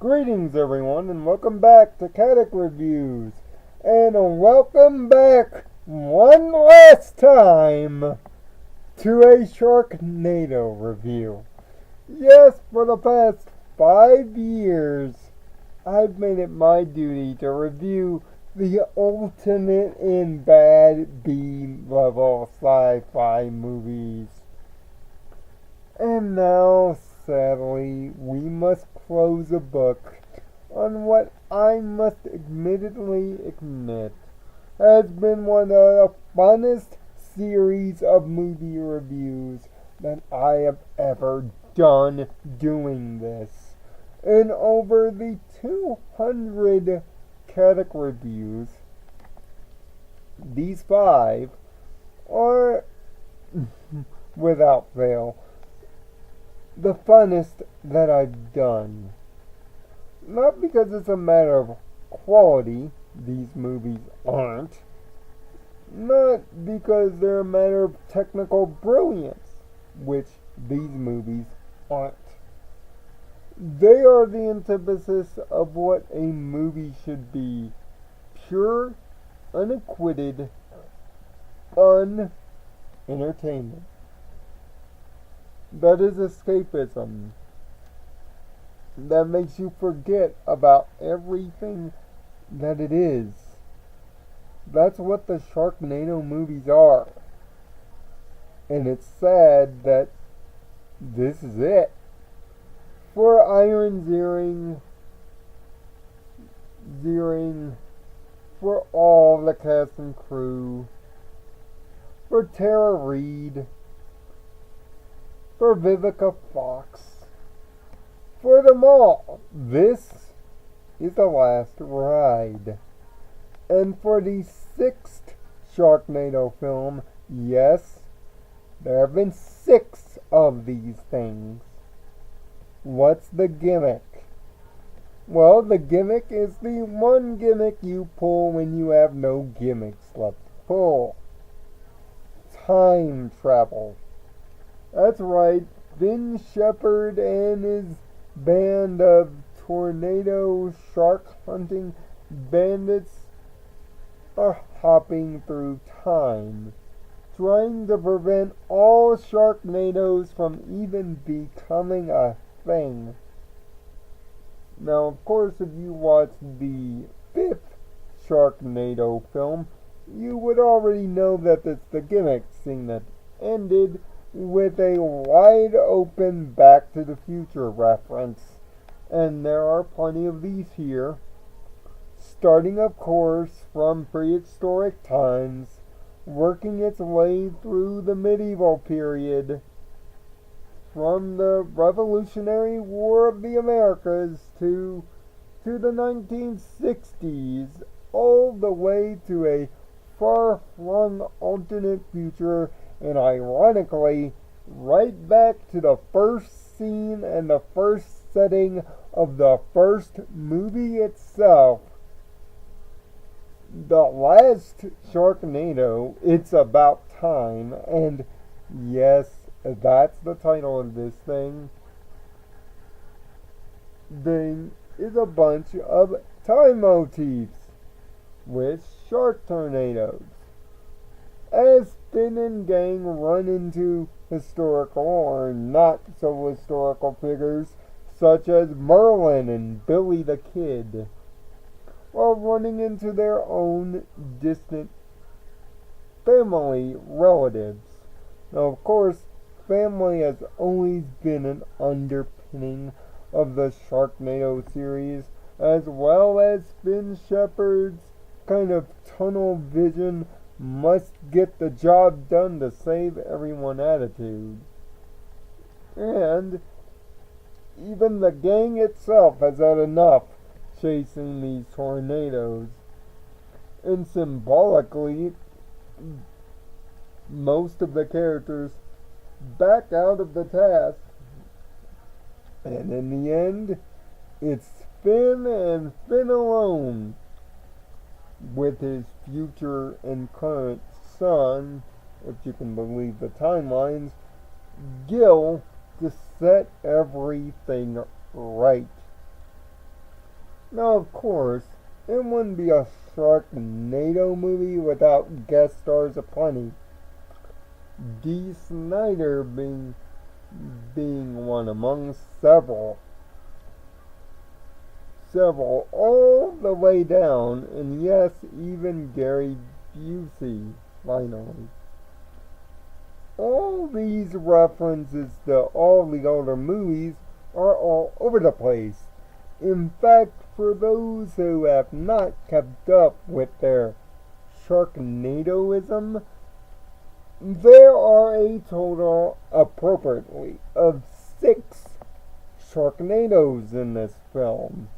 Greetings everyone and welcome back to Kadic Reviews. And welcome back one last time to a Sharknado review. Yes, for the past 5 years, I've made it my duty to review the ultimate in bad B-level sci-fi movies. And now, sadly, we must close a book on what I must admittedly admit has been one of the funnest series of movie reviews that I have ever done doing this. In over the 200 Kadic reviews, these 5 are, without fail, the funnest that I've done. Not because it's a matter of quality, these movies aren't. Not because they're a matter of technical brilliance, which these movies aren't. They are the antithesis of what a movie should be: pure, unacquitted, entertainment. That is escapism. That makes you forget about everything that it is. That's what the Sharknado movies are. And it's sad that this is it. For Iron Ziering, for all the cast and crew, for Tara Reid, for Vivica Fox, for them all, this is the last ride. And for the 6th Sharknado film, yes, there have been 6 of these things. What's the gimmick? Well, the gimmick is the one gimmick you pull when you have no gimmicks left to pull. Time travel. That's right, Finn Shepard and his band of tornado shark hunting bandits are hopping through time, trying to prevent all Sharknadoes from even becoming a thing. Now, of course, if you watched the 5th Sharknado film, you would already know that it's the gimmick scene that ended with a wide open Back to the Future reference. And there are plenty of these here. Starting, of course, from prehistoric times, working its way through the medieval period, from the Revolutionary War of the Americas to the 1960s, all the way to a far-flung alternate future, and ironically, right back to the first scene and the first setting of the first movie itself. The last Sharknado, It's About Time, and yes, that's the title of this thing is a bunch of time motifs with shark tornadoes. As Finn and gang run into historical or not so historical figures such as Merlin and Billy the Kid, while running into their own distant family relatives. Now, of course, family has always been an underpinning of the Sharknado series, as well as Finn Shepard's kind of tunnel vision, must get the job done to save everyone attitude. And even the gang itself has had enough chasing these tornadoes. And symbolically, most of the characters back out of the task. And in the end, it's Finn and Finn alone, with his future and current son, if you can believe the timelines, Gil, to set everything right. Now, of course, it wouldn't be a Sharknado movie without guest stars aplenty. D. Snyder being one among several all the way down, and yes, even Gary Busey, finally. All these references to all the older movies are all over the place. In fact, for those who have not kept up with their Sharknadoism, there are a total, appropriately, of 6 Sharknados in this film.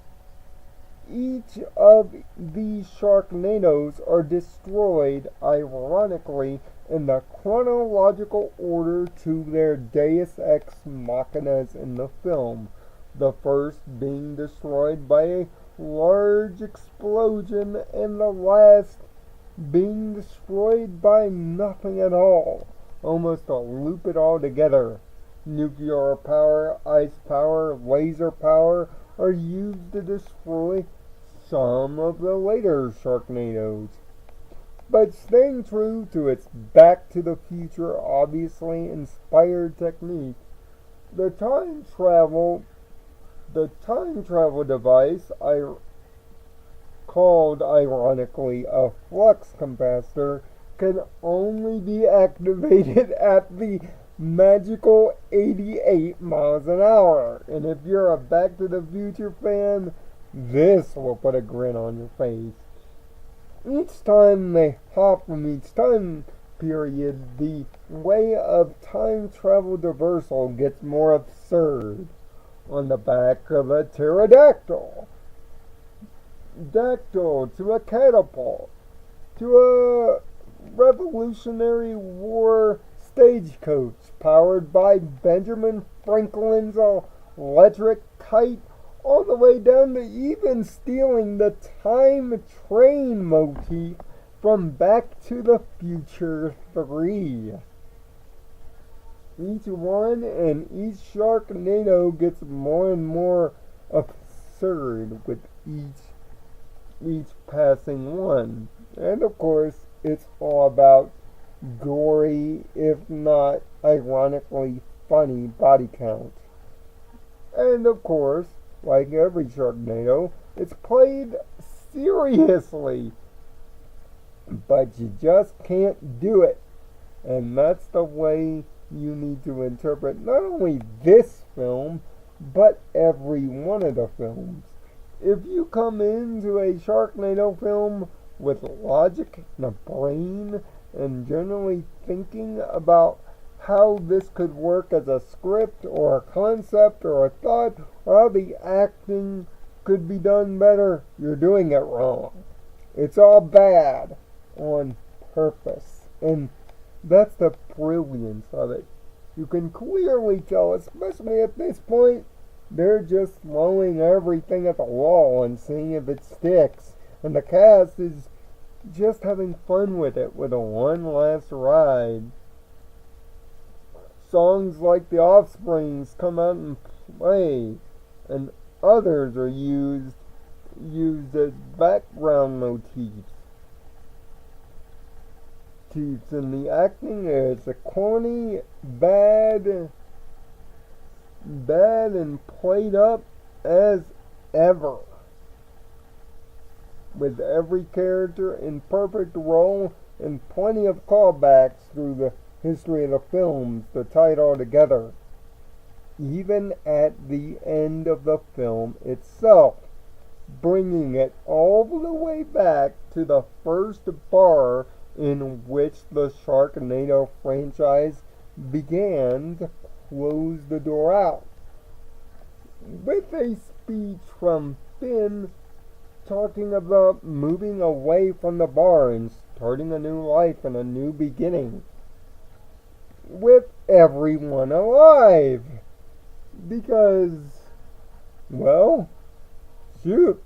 Each of these Sharknados are destroyed, ironically, in the chronological order to their deus ex machinas in the film. The first being destroyed by a large explosion, and the last being destroyed by nothing at all. Almost to loop it all together. Nuclear power, ice power, laser power are used to destroy some of the later Sharknados. But staying true to its Back to the Future obviously inspired technique, the time travel device, called ironically a flux capacitor, can only be activated at the magical 88 miles an hour. And if you're a Back to the Future fan, this will put a grin on your face. Each time they hop from each time period, the way of time travel reversal gets more absurd. On the back of a pterodactyl, to a catapult, to a Revolutionary War stagecoach powered by Benjamin Franklin's electric kite, all the way down to even stealing the time train motif from Back to the Future 3. Each one and each Sharknado gets more and more absurd with each passing one. And of course, it's all about gory, if not ironically funny, body count. And of course, like every Sharknado, it's played seriously. But you just can't do it. And that's the way you need to interpret not only this film, but every one of the films. If you come into a Sharknado film with logic and a brain, and generally thinking about how this could work as a script or a concept or a thought, or how the acting could be done better, you're doing it wrong. It's all bad on purpose. And that's the brilliance of it. You can clearly tell, especially at this point, they're just throwing everything at the wall and seeing if it sticks. And the cast is just having fun with it, with a one last ride. Songs like The Offsprings come out and play, and others are used as background motifs. And the acting is corny, bad and played up as ever, with every character in perfect role and plenty of callbacks through the history of the films to tie it all together, even at the end of the film itself, bringing it all the way back to the first bar in which the Sharknado franchise began to close the door out, with a speech from Finn talking about moving away from the bar and starting a new life and a new beginning, with everyone alive, because, well, shoot,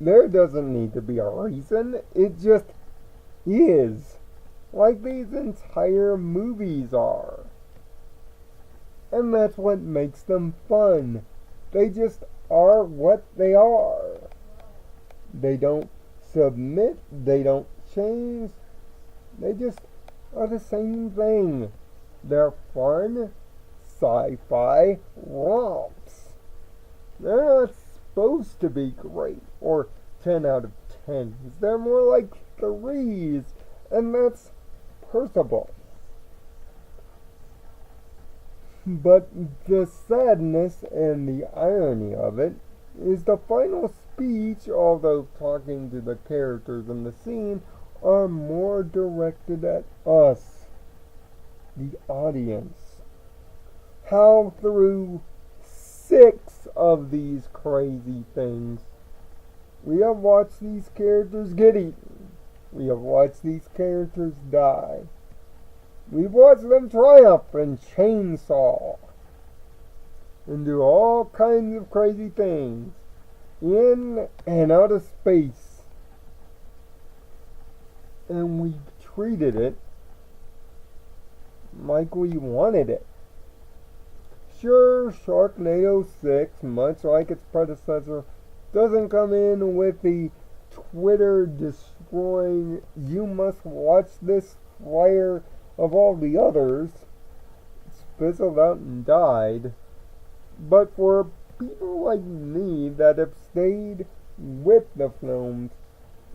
there doesn't need to be a reason, it just is, like these entire movies are. And that's what makes them fun. They just are what they are. They don't submit, they don't change, they just are the same thing. They're fun, sci-fi romps. They're not supposed to be great or 10 out of 10s. They're more like 3s, and that's personable. But the sadness and the irony of it is the final speech, although talking to the characters in the scene, are more directed at us, the audience. How through 6 of these crazy things, we have watched these characters get eaten. We have watched these characters die. We've watched them triumph and chainsaw and do all kinds of crazy things in and out of space. And we treated it like we wanted it. Sure, Sharknado 6, much like its predecessor, doesn't come in with the Twitter destroying, you must watch this flyer of all the others. It's fizzled out and died. But for people like me that have stayed with the films,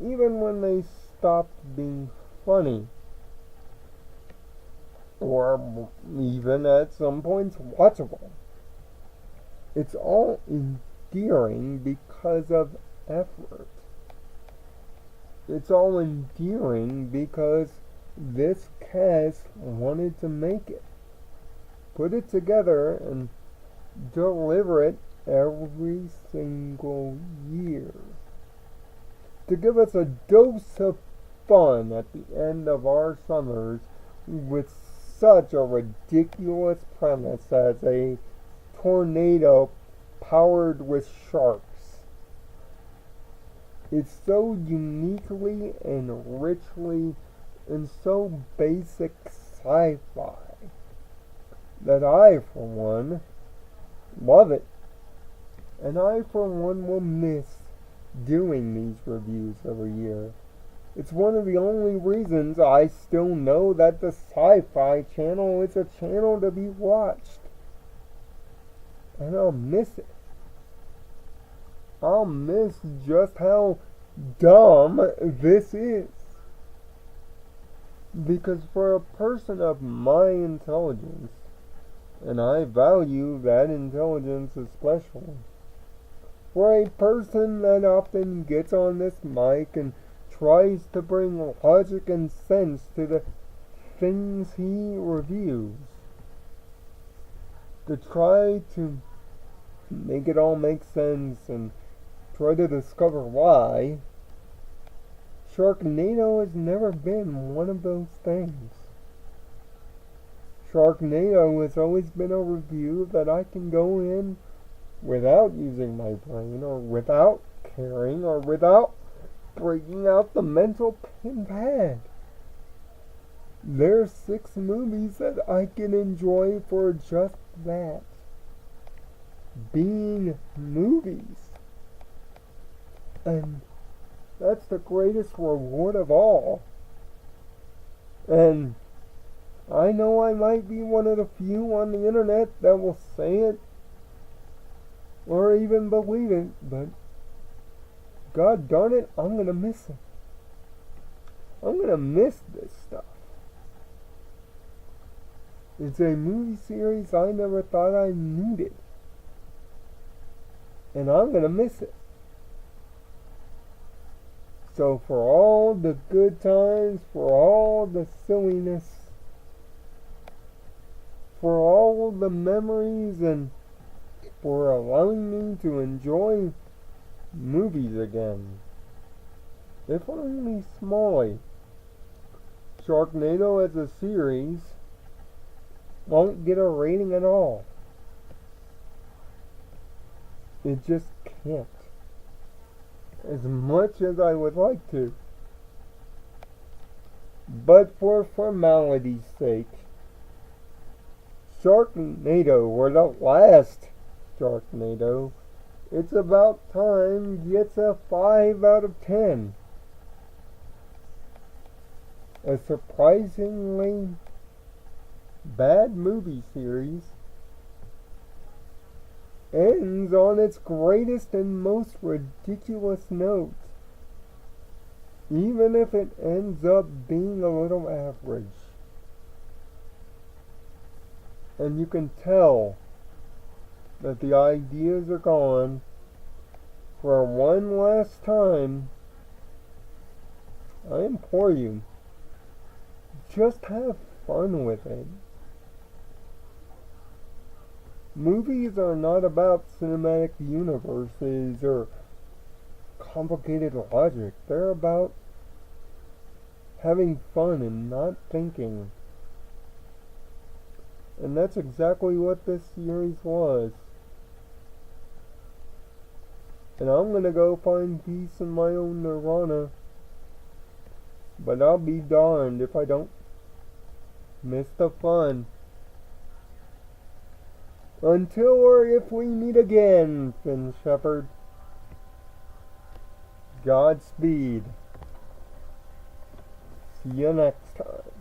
even when they stopped being funny, or even at some points watchable, it's all endearing because of effort. It's all endearing because this cast wanted to make it, put it together, and deliver it every single year to give us a dose of fun at the end of our summers with such a ridiculous premise as a tornado powered with sharks. It's so uniquely and richly and so basic sci-fi that I, for one, love it. And I, for one, will miss doing these reviews every year. It's one of the only reasons I still know that the Sci-Fi Channel is a channel to be watched. And I'll miss it. I'll miss just how dumb this is. Because for a person of my intelligence, and I value that intelligence especially, for a person that often gets on this mic and tries to bring logic and sense to the things he reviews, to try to make it all make sense and try to discover why, Sharknado has never been one of those things. Sharknado has always been a review that I can go in without using my brain, or without caring, or without breaking out the mental pad. There's 6 movies that I can enjoy for just that. Being movies. And that's the greatest reward of all. And I know I might be one of the few on the internet that will say it or even believe it, but God darn it, I'm gonna miss it. I'm gonna miss this stuff. It's a movie series I never thought I needed, and I'm gonna miss it. So for all the good times, for all the silliness, for all the memories, and for allowing me to enjoy movies again, if only smally, Sharknado as a series won't get a rating at all. It just can't. As much as I would like to. But for formality's sake, Sharknado, or the last Sharknado, It's About Time gets a 5 out of 10. A surprisingly bad movie series ends on its greatest and most ridiculous note, even if it ends up being a little average. And you can tell that the ideas are gone. For one last time, I implore you, just have fun with it. Movies are not about cinematic universes or complicated logic. They're about having fun and not thinking. And that's exactly what this series was. And I'm gonna go find peace in my own nirvana. But I'll be darned if I don't miss the fun. Until or if we meet again, Finn Shepherd. Godspeed. See you next time.